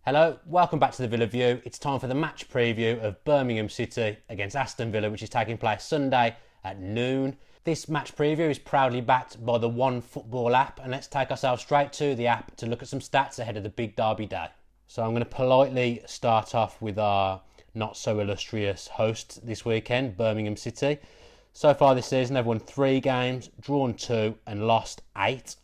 Hello, welcome back to the Villa View. It's time for the match preview of Birmingham City against Aston Villa, which is taking place Sunday at noon. This match preview is proudly backed by the One Football app, and let's take ourselves straight to the app to look at some stats ahead of the big derby day. So I'm going to politely start off with our not so illustrious host this weekend, Birmingham City. So far this season they've won 3 games, drawn 2 and lost 8.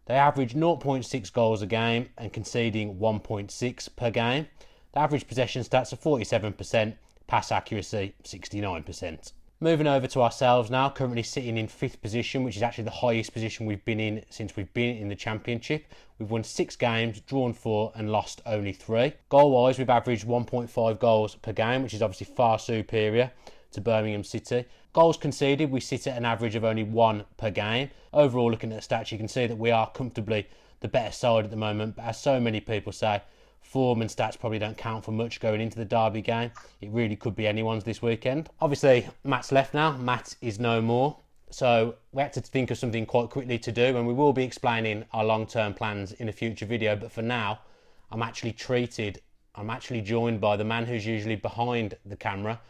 They average 0.6 goals a game and conceding 1.6 per game. The average possession stats are 47%, pass accuracy 69%. Moving over to ourselves now, currently sitting in 5th position, which is actually the highest position we've been in since we've been in the Championship. We've won 6 games, drawn 4 and lost only 3. Goal-wise, we've averaged 1.5 goals per game, which is obviously far superior to Birmingham City. Goals conceded, we sit at an average of only 1 per game. Overall, looking at the stats, you can see that we are comfortably the better side at the moment. But as so many people say, form and stats probably don't count for much going into the derby game. It really could be anyone's this weekend. Obviously, Matt's left now. Matt is no more. So we had to think of something quite quickly to do, and we will be explaining our long-term plans in a future video. But for now, I'm actually joined by the man who's usually behind the camera.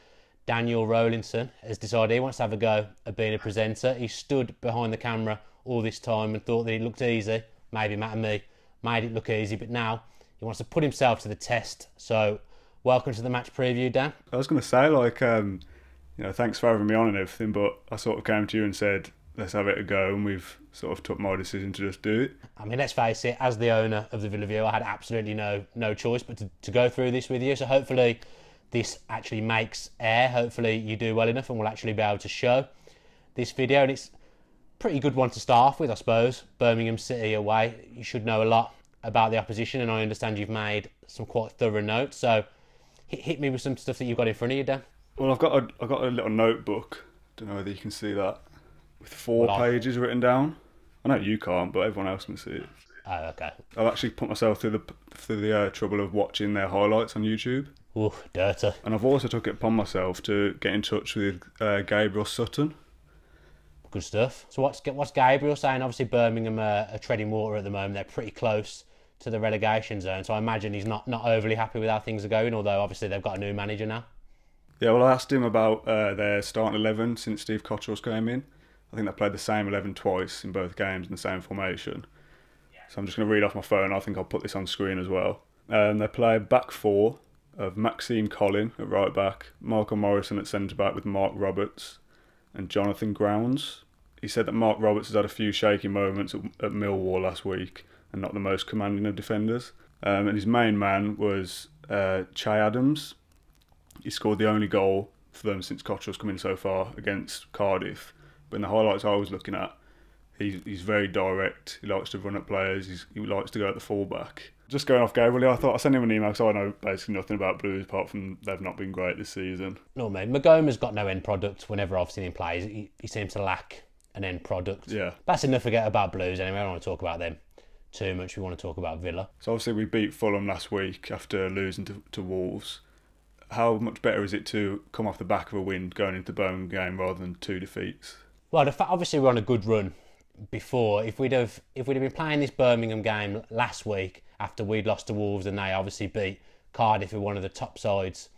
Dan Rolinson has decided he wants to have a go at being a presenter. He stood behind the camera all this time and thought that it looked easy. Maybe Matt and me made it look easy, but now he wants to put himself to the test. So welcome to the match preview, Dan. I was going to say, thanks for having me on and everything, but I sort of came to you and said, let's have it a go, and we've sort of took my decision to just do it. I mean, let's face it, as the owner of the Villa View, I had absolutely no choice but to go through this with you. So hopefully this actually makes air. Hopefully you do well enough and we'll actually be able to show this video. And it's a pretty good one to start off with, I suppose. Birmingham City away. You should know a lot about the opposition, and I understand you've made some quite thorough notes. So hit me with some stuff that you've got in front of you, Dan. Well, I've got a little notebook. Don't know whether you can see that, with 4 pages written down. I know you can't, but everyone else can see it. Oh, okay. I've actually put myself through the trouble of watching their highlights on YouTube. Ooh, dirty. And I've also took it upon myself to get in touch with Gabriel Sutton. Good stuff. So what's Gabriel saying? Obviously Birmingham are treading water at the moment. They're pretty close to the relegation zone. So I imagine he's not overly happy with how things are going, although obviously they've got a new manager now. Yeah, well, I asked him about their starting 11 since Steve Cottrell's came in. I think they played the same 11 twice in both games in the same formation. So I'm just going to read off my phone. I think I'll put this on screen as well. They play back 4 of Maxime Collin at right back, Michael Morrison at centre back with Mark Roberts and Jonathan Grounds. He said that Mark Roberts has had a few shaky moments at Millwall last week and not the most commanding of defenders. And his main man was Che Adams. He scored the only goal for them since Cottrell's come in so far against Cardiff. But in the highlights I was looking at, he's very direct. He likes to run at players. He likes to go at the full-back. Just going off Gabriel, I thought I'd send him an email because I know basically nothing about Blues apart from they've not been great this season. No, mate. Magoma's got no end product whenever I've seen him play. He seems to lack an end product. Yeah. That's enough to forget about Blues anyway. I don't want to talk about them too much. We want to talk about Villa. So obviously we beat Fulham last week after losing to Wolves. How much better is it to come off the back of a win going into the Birmingham game rather than 2 defeats? Well, obviously we're on a good run before. If we'd have been playing this Birmingham game last week after we'd lost to Wolves and they obviously beat Cardiff, who are one of the top sides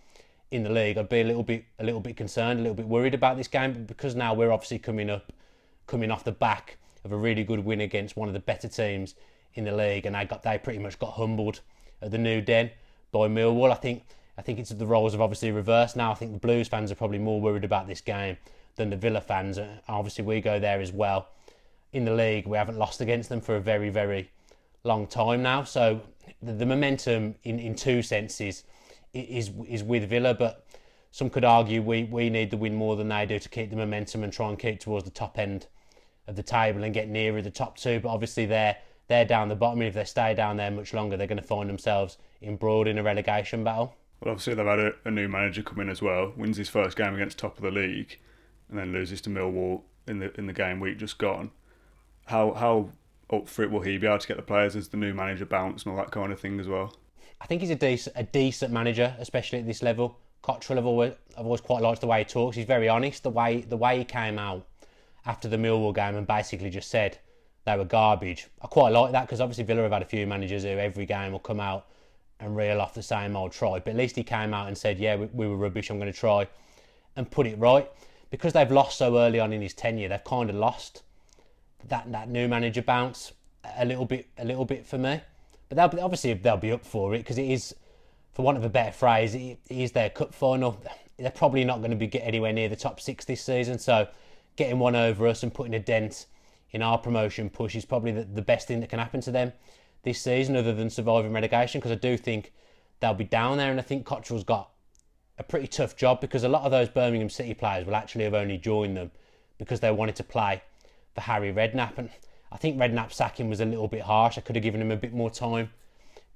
in the league, I'd be a little bit concerned, a little bit worried about this game. But because now we're obviously coming off the back of a really good win against one of the better teams in the league, and they pretty much got humbled at the New Den by Millwall. I think it's the roles have obviously reversed now. I think the Blues fans are probably more worried about this game than the Villa fans. Obviously we go there as well. In the league, we haven't lost against them for a very, very long time now. So the momentum in 2 senses is with Villa, but some could argue we need the win more than they do to keep the momentum and try and keep towards the top end of the table and get nearer the top 2. But obviously they're down the bottom, and if they stay down there much longer, they're going to find themselves embroiled in a relegation battle. Well, obviously they've had a new manager come in as well. Wins his first game against top of the league, and then loses to Millwall in the game week just gone. How up for it will he be able to get the players as the new manager bounce and all that kind of thing as well? I think he's a decent manager, especially at this level. Cottrell, I've always quite liked the way he talks. He's very honest. The way he came out after the Millwall game and basically just said they were garbage. I quite like that, because obviously Villa have had a few managers who every game will come out and reel off the same old try. But at least he came out and said, yeah, we were rubbish, I'm going to try and put it right. Because they've lost so early on in his tenure, they've kind of lost that new manager bounce a little bit for me. But they'll be up for it, because it is, for want of a better phrase, it is their cup final. They're probably not going to get anywhere near the top 6 this season, so getting one over us and putting a dent in our promotion push is probably the best thing that can happen to them this season, other than surviving relegation, because I do think they'll be down there, and I think Cottrell's got a pretty tough job, because a lot of those Birmingham City players will actually have only joined them because they wanted to play for Harry Redknapp, and I think Redknapp's sacking was a little bit harsh. I could have given him a bit more time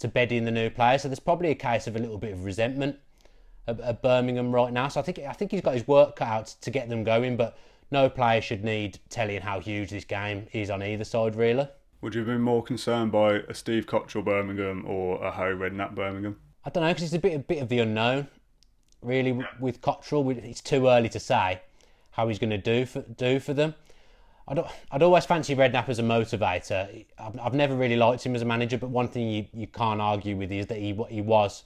to bed in the new players, so there's probably a case of a little bit of resentment at Birmingham right now. So I think he's got his work cut out to get them going, but no player should need telling how huge this game is on either side, really. Would you have been more concerned by a Steve Cottrell Birmingham or a Harry Redknapp Birmingham? I don't know, because it's a bit of the unknown, really, with Cottrell. It's too early to say how he's going to do for them. I'd always fancy Redknapp as a motivator. I've never really liked him as a manager, but one thing you can't argue with is that he was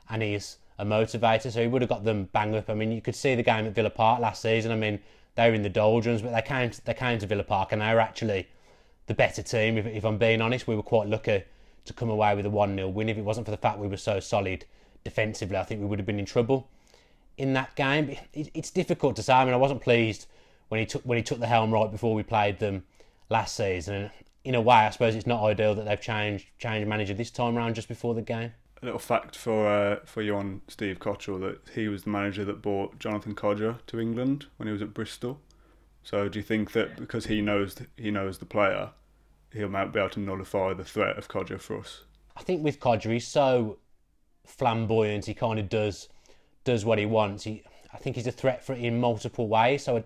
and he is a motivator, so he would have got them bang up. I mean, you could see the game at Villa Park last season. I mean, they were in the doldrums, but they came to Villa Park and they were actually the better team. If I'm being honest, we were quite lucky to come away with a 1-0 win. If it wasn't for the fact we were so solid defensively, I think we would have been in trouble in that game. It's difficult to say. I mean, I wasn't pleased when he took the helm right before we played them last season. And in a way, I suppose it's not ideal that they've changed manager this time around just before the game. A little fact for you on Steve Cottrell, that he was the manager that brought Jonathan Codger to England when he was at Bristol. So do you think that because he knows the player, he'll be able to nullify the threat of Codger for us? I think with Codger, he's so flamboyant. He kind of does what he wants. I think he's a threat for it in multiple ways. So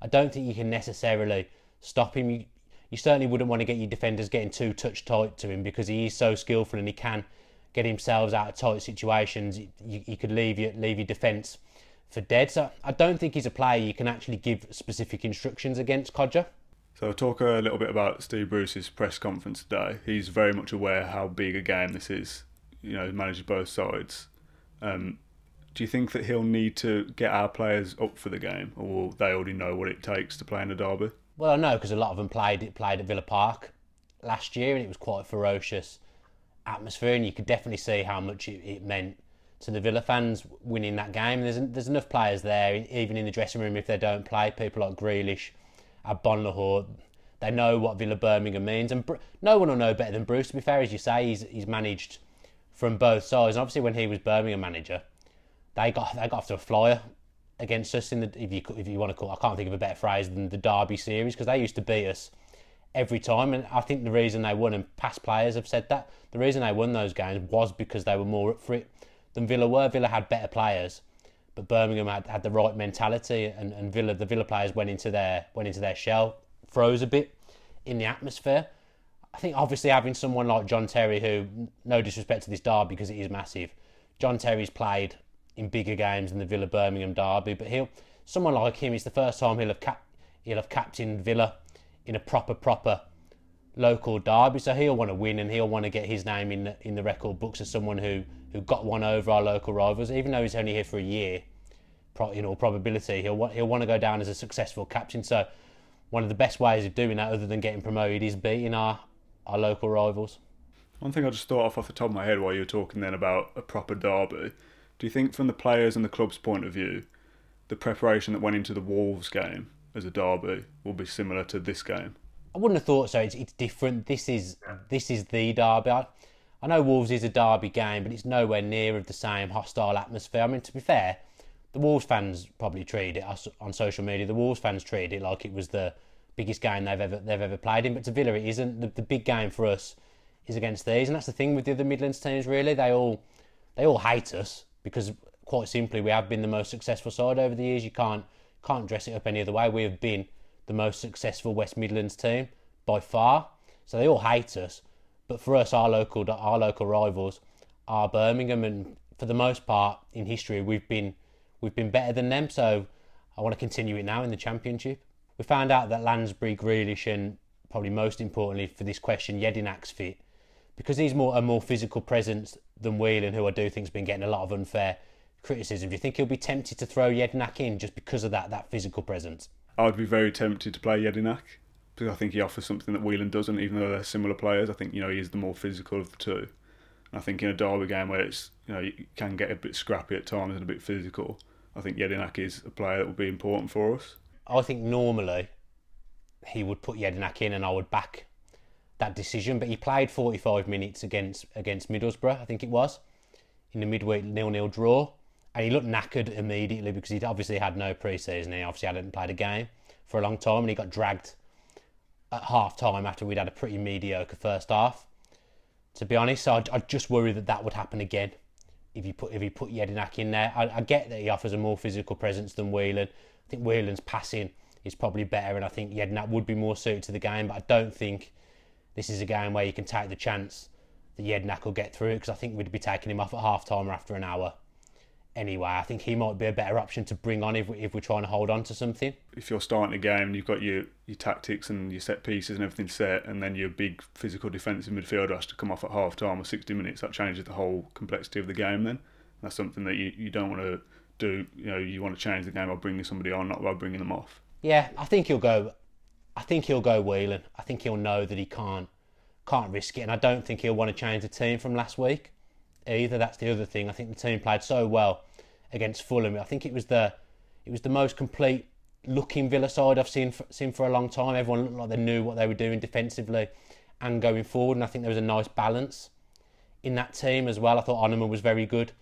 I don't think you can necessarily stop him. You certainly wouldn't want to get your defenders getting too touch tight to him, because he is so skillful and he can get himself out of tight situations. You could leave your defence for dead. So I don't think he's a player you can actually give specific instructions against, Codger. So talk a little bit about Steve Bruce's press conference today. He's very much aware how big a game this is. You know, he manages both sides. Do you think that he'll need to get our players up for the game, or will they already know what it takes to play in a derby? Well, I know, because a lot of them played at Villa Park last year, and it was quite a ferocious atmosphere, and you could definitely see how much it meant to the Villa fans winning that game. There's enough players there, even in the dressing room, if they don't play. People like Grealish, Bonlahor, they know what Villa Birmingham means, and no one will know better than Bruce. To be fair, as you say, he's managed from both sides. And obviously, when he was Birmingham manager, they got off to a flyer against us in the, if you want to call it, I can't think of a better phrase than the Derby series, because they used to beat us every time. And I think the reason they won, and past players have said that, the reason they won those games was because they were more up for it than Villa were. Villa had better players, but Birmingham had the right mentality, and the Villa players went into their shell, froze a bit in the atmosphere. I think obviously having someone like John Terry, who, no disrespect to this derby because it is massive, John Terry's played in bigger games than the Villa Birmingham derby, but someone like him, it's the first time he'll have captained Villa in a proper local derby, so he'll want to win, and he'll want to get his name in the record books as someone who got one over our local rivals. Even though he's only here for a year, in all probability he'll want to go down as a successful captain. So one of the best ways of doing that, other than getting promoted, is beating our local rivals. One thing I just thought off the top of my head while you were talking then about a proper derby, do you think from the players and the club's point of view, the preparation that went into the Wolves game as a derby will be similar to this game? I wouldn't have thought so. It's different. This is the derby. I know Wolves is a derby game, but it's nowhere near of the same hostile atmosphere. I mean, to be fair, the Wolves fans probably treated it on social media. The Wolves fans treated it like it was the biggest game they've ever played in. But to Villa, it isn't. The big game for us is against these, and that's the thing with the other Midlands teams. Really, they all hate us, because quite simply we have been the most successful side over the years. You can't dress it up any other way. We have been the most successful West Midlands team by far. So they all hate us. But for us, our local rivals are Birmingham, and for the most part in history we've been better than them. So I want to continue it now in the Championship. We found out that Lansbury, Grealish, and probably most importantly for this question, Jedinak's fit. because he's a more physical presence than Whelan, who I do think's been getting a lot of unfair criticism. Do you think he'll be tempted to throw Jedinak in just because of that physical presence? I'd be very tempted to play Jedinak because I think he offers something that Whelan doesn't, even though they're similar players. I think, he is the more physical of the two. And I think in a derby game where it's, you can get a bit scrappy at times and a bit physical, I think Jedinak is a player that will be important for us. I think normally he would put Jedinak in and I would back that decision, but he played 45 minutes against Middlesbrough, I think it was, in the midweek 0-0 draw, and he looked knackered immediately because he obviously had no pre-season and he obviously hadn't played a game for a long time, and he got dragged at half-time after we'd had a pretty mediocre first half, to be honest. So I just worry that would happen again if he put Jedinak in there. I get that he offers a more physical presence than Whelan. I think Whelan's passing is probably better, and I think Jedinak would be more suited to the game, but I don't think this is a game where you can take the chance that Jedinak will get through, because I think we'd be taking him off at half-time or after an hour. Anyway, I think he might be a better option to bring on if we're trying to hold on to something. If you're starting a game and you've got your tactics and your set pieces and everything set, and then your big physical defensive midfielder has to come off at half-time or 60 minutes, that changes the whole complexity of the game then. And that's something that you don't want to do. You want to change the game by bringing somebody on, not by bringing them off. Yeah, I think he'll go Whelan. I think he'll know that he can't risk it, and I don't think he'll want to change the team from last week either. That's the other thing. I think the team played so well against Fulham. I think it was the most complete looking Villa side I've seen for a long time. Everyone looked like they knew what they were doing defensively and going forward, and I think there was a nice balance in that team as well. I thought Onuma was very good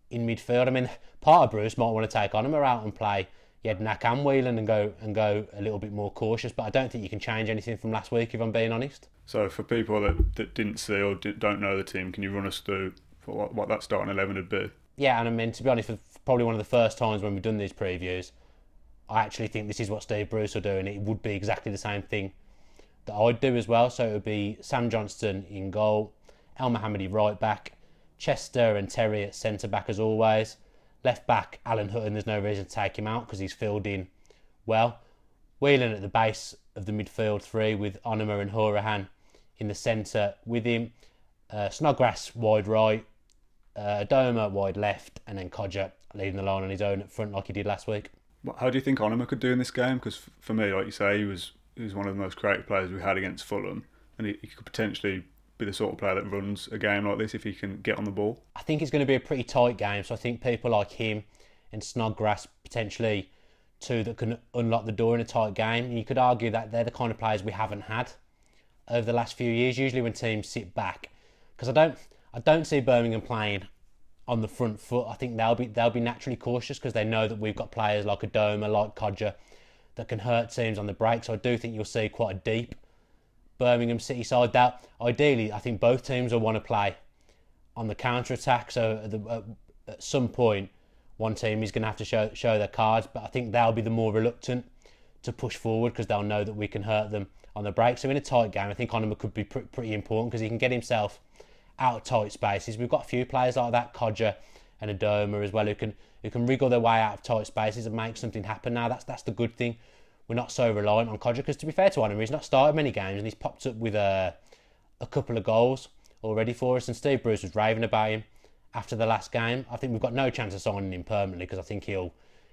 in midfield. I mean, part of Bruce might want to take Onuma out and play Jedinak and Whelan and go a little bit more cautious, but I don't think you can change anything from last week, if I'm being honest. So for people that didn't see or don't know the team, can you run us through what that starting 11 would be? Yeah, and I mean, to be honest, for probably one of the first times when we've done these previews, I actually think this is what Steve Bruce will do, and it would be exactly the same thing that I'd do as well. So it would be Sam Johnston in goal, El Mohammadi right back, Chester and Terry at centre back as always. Left back, Alan Hutton, there's no reason to take him out because he's filled in well. Whelan at the base of the midfield three with Onuma and Horahan in the centre with him. Snodgrass wide right, Adoma wide left, and then Kodja leading the line on his own at front like he did last week. How do you think Onuma could do in this game? Because for me, like you say, he was one of the most creative players we had against Fulham, and he could potentially be the sort of player that runs a game like this if he can get on the ball. I think it's going to be a pretty tight game, so I think people like him and Snodgrass, potentially two that can unlock the door in a tight game. And you could argue that they're the kind of players we haven't had over the last few years, usually when teams sit back. Because I don't see Birmingham playing on the front foot. I think they'll be naturally cautious because they know that we've got players like Adoma, like Kodja, that can hurt teams on the break. So I do think you'll see quite a deep Birmingham City side. That ideally, I think both teams will want to play on the counter attack. So at some point, one team is going to have to show their cards, but I think they'll be the more reluctant to push forward because they'll know that we can hurt them on the break. So in a tight game, I think Onuma could be pretty important because he can get himself out of tight spaces. We've got a few players like that, Kodja and Adoma as well, who can wriggle their way out of tight spaces and make something happen. Now that's the good thing. We're not so reliant on Kodja because, to be fair to Onuma, he's not started many games and he's popped up with a couple of goals already for us. And Steve Bruce was raving about him after the last game. I think we've got no chance of signing him permanently because I think he'll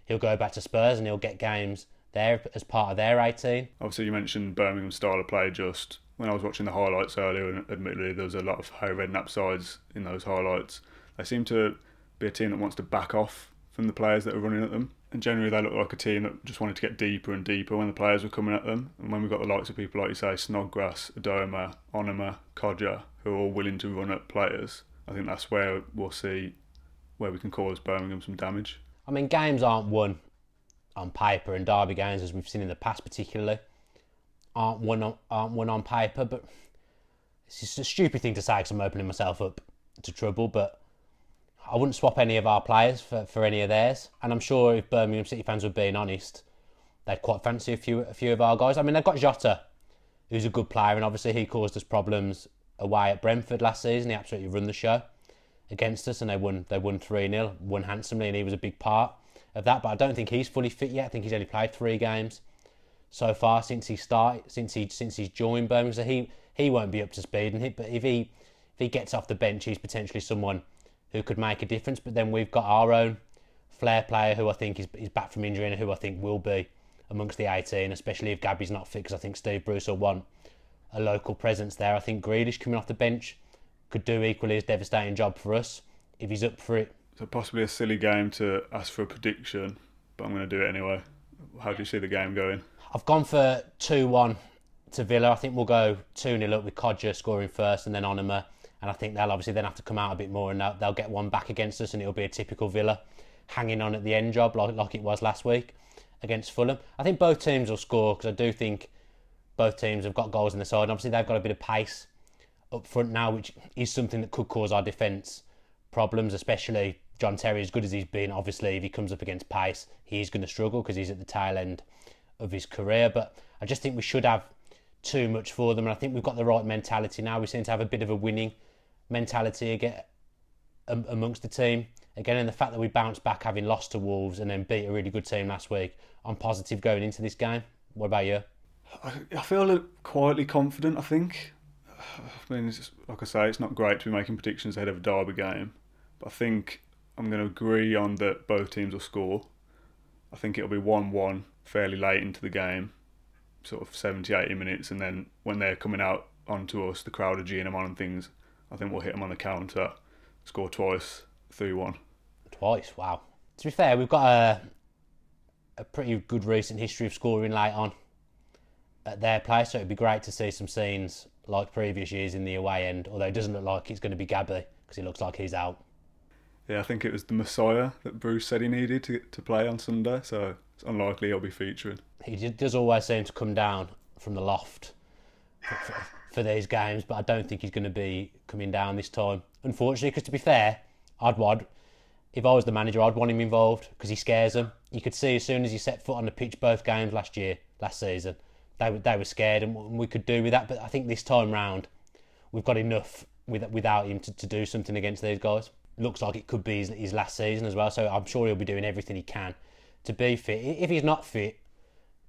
go back to Spurs and he'll get games there as part of their 18. Obviously, you mentioned Birmingham's style of play just when I was watching the highlights earlier, and admittedly there was a lot of high Redknapp sides in those highlights. They seem to be a team that wants to back off from the players that are running at them. And generally they look like a team that just wanted to get deeper and deeper when the players were coming at them. And when we've got the likes of people like you say, Snodgrass, Adoma, Onuma, Kodja, who are all willing to run at players, I think that's where we'll see where we can cause Birmingham some damage. I mean, games aren't won on paper, and derby games, as we've seen in the past particularly, aren't won on paper, but it's just a stupid thing to say because I'm opening myself up to trouble, but I wouldn't swap any of our players for any of theirs. And I'm sure if Birmingham City fans were being honest, they'd quite fancy a few of our guys. I mean, they've got Jota, who's a good player, and obviously he caused us problems away at Brentford last season. He absolutely run the show against us, and they won 3-0, won handsomely, and he was a big part of that. But I don't think he's fully fit yet. I think he's only played 3 games so far since he's joined Birmingham, so he won't be up to speed. But if he gets off the bench, he's potentially someone who could make a difference. But then we've got our own flair player who I think is back from injury and who I think will be amongst the 18, especially if Gabby's not fit, because I think Steve Bruce will want a local presence there. I think Grealish coming off the bench could do equally as devastating job for us if he's up for it. So possibly a silly game to ask for a prediction, but I'm going to do it anyway. How do you see the game going? I've gone for 2-1 to Villa. I think we'll go 2-0 up with Codger scoring first and then Onima. And I think they'll obviously then have to come out a bit more and they'll get one back against us, and it'll be a typical Villa hanging on at the end job like it was last week against Fulham. I think both teams will score because I do think both teams have got goals in the side. And obviously they've got a bit of pace up front now, which is something that could cause our defence problems, especially John Terry, as good as he's been. Obviously, if he comes up against pace, he's going to struggle because he's at the tail end of his career. But I just think we should have too much for them, and I think we've got the right mentality now. We seem to have a bit of a winning mentality again amongst the team again, and the fact that we bounced back having lost to Wolves and then beat a really good team last week, I'm positive going into this game. What about you? I feel quietly confident, I think. I mean, like I say, it's not great to be making predictions ahead of a derby game, but I think I'm going to agree on that both teams will score. I think it'll be 1-1 fairly late into the game, sort of 70, 80 minutes, and then when they're coming out onto us, the crowd are geeing them on and things, I think we'll hit them on the counter, score twice, 3-1. Twice, wow. To be fair, we've got a pretty good recent history of scoring late on at their place, so it'd be great to see some scenes like previous years in the away end, although it doesn't look like it's going to be Gabby because it looks like he's out. Yeah, I think it was the Messiah that Bruce said he needed to play on Sunday, so it's unlikely he'll be featuring. He does always seem to come down from the loft for these games, but I don't think he's going to be coming down this time, unfortunately, because to be fair, if I was the manager, I'd want him involved because he scares them. You could see as soon as he set foot on the pitch both games last season, they were scared, and we could do with that. But I think this time round, we've got enough without him to do something against these guys. Looks like it could be his last season as well, so I'm sure he'll be doing everything he can to be fit. If he's not fit,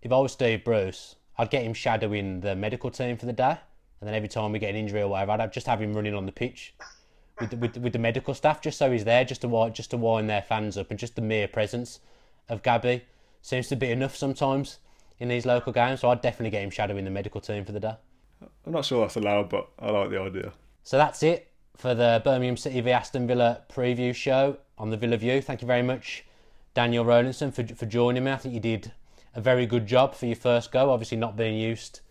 if I was Steve Bruce, I'd get him shadowing the medical team for the day, and then every time we get an injury or whatever, I'd just have him running on the pitch with the medical staff, just so he's there, just to wind their fans up, and just the mere presence of Gabby seems to be enough sometimes in these local games. So I'd definitely get him shadowing the medical team for the day. I'm not sure that's allowed, but I like the idea. So that's it for the Birmingham City v Aston Villa preview show on the Villa View. Thank you very much, Daniel Rolinson, for joining me. I think you did a very good job for your first go, obviously not being used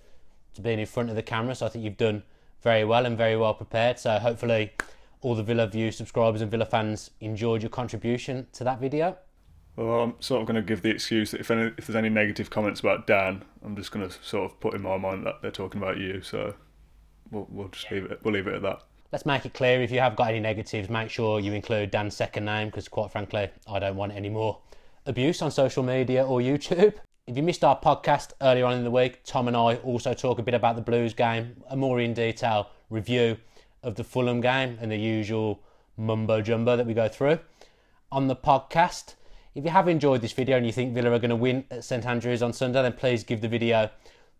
to being in front of the camera, so I think you've done very well and very well prepared. So hopefully all the Villa View subscribers and Villa fans enjoyed your contribution to that video. Well, I'm sort of going to give the excuse that if there's any negative comments about Dan, I'm just going to sort of put in my mind that they're talking about you, so we'll just leave it at that. Let's make it clear, if you have got any negatives, make sure you include Dan's second name, because quite frankly, I don't want any more abuse on social media or YouTube. If you missed our podcast earlier on in the week, Tom and I also talk a bit about the Blues game, a more in detail review of the Fulham game and the usual mumbo jumbo that we go through on the podcast. If you have enjoyed this video and you think Villa are going to win at St Andrews on Sunday, then please give the video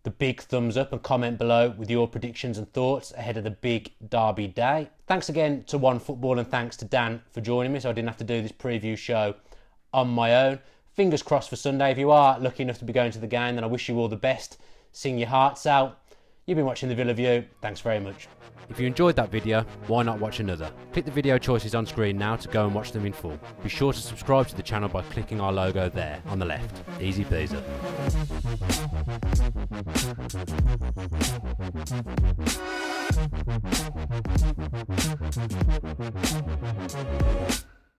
the big thumbs up and comment below with your predictions and thoughts ahead of the big derby day. Thanks again to One Football, and thanks to Dan for joining me, so I didn't have to do this preview show on my own. Fingers crossed for Sunday. If you are lucky enough to be going to the game, then I wish you all the best. Sing your hearts out. You've been watching the Villa View. Thanks very much. If you enjoyed that video, why not watch another? Click the video choices on screen now to go and watch them in full. Be sure to subscribe to the channel by clicking our logo there on the left. Easy peasy.